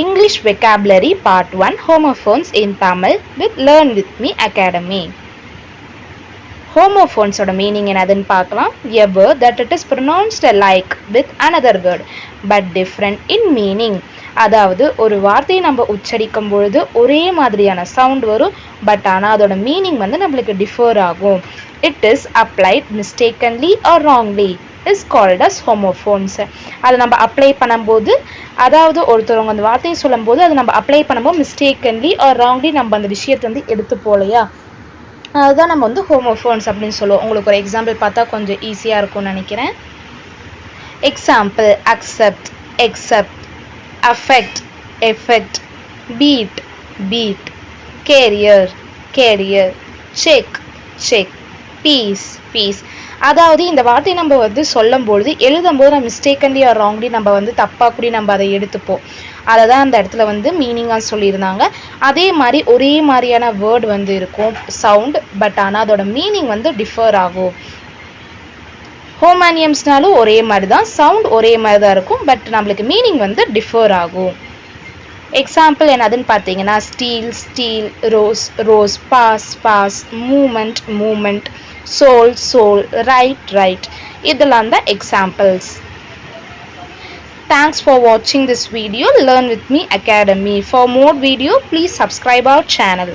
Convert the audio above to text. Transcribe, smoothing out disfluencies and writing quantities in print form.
English Vocabulary Part 1 Homophones in Tamil with Learn With Me Academy. Homophones oda meaning enadhunu paakalam. A word that it is pronounced alike with another word but different in meaning. அதாவது ஒரு வார்த்தையை நம்ம உச்சரிக்கும் பொழுது ஒரே மாதிரியான sound வரும் but ஆனால் அதோட மீனிங் வந்து நம்மளுக்கு டிஃபர் ஆகும். It is applied mistakenly or wrongly is called as homophones. அதை நம்ம அப்ளை பண்ணும்போது, அதாவது ஒருத்தவங்க அந்த வார்த்தையை சொல்லும்போது அதை நம்ம அப்ளை பண்ணும்போது மிஸ்டேக்கன்லி ஆர் ராங்லி நம்ம அந்த விஷயத்தை வந்து எடுத்து போலையா, அதுதான் நம்ம வந்து ஹோமோஃபோன்ஸ் அப்படின்னு சொல்லுவோம். உங்களுக்கு ஒரு எக்ஸாம்பிள் பார்த்தா கொஞ்சம் ஈஸியாக இருக்கும்னு நினைக்கிறேன். Example: accept, except; affect, effect; beat, beat; carrier, carrier; check, check; peace, peace. அதாவது இந்த வார்த்தையை நம்ம வந்து சொல்லும்பொழுது எழுதும்போது நம்ம மிஸ்டேக்கன்லி ஆர் ராங்லி நம்ம வந்து தப்பாக கூட நம்ம அதை எடுத்துப்போம். அதை தான் அந்த இடத்துல வந்து மீனிங்காக சொல்லியிருந்தாங்க. அதே மாதிரி ஒரே மாதிரியான வேர்டு வந்து இருக்கும் சவுண்ட், பட் ஆனால் அதோட மீனிங் வந்து டிஃபர் ஆகும். ஹோமானியம்ஸ்னாலும் ஒரே மாதிரி தான், சவுண்ட் ஒரே மாதிரி தான் இருக்கும், பட் நம்மளுக்கு மீனிங் வந்து டிஃபர் ஆகும். எக்ஸாம்பிள் என்னதுன்னு பார்த்தீங்கன்னா steel, steel; rose, rose; pass, pass; moment, moment; soul, soul; right, right. இதெல்லாம் தான் examples. Thanks for watching this video. Learn with me Academy. For more video, please subscribe our channel.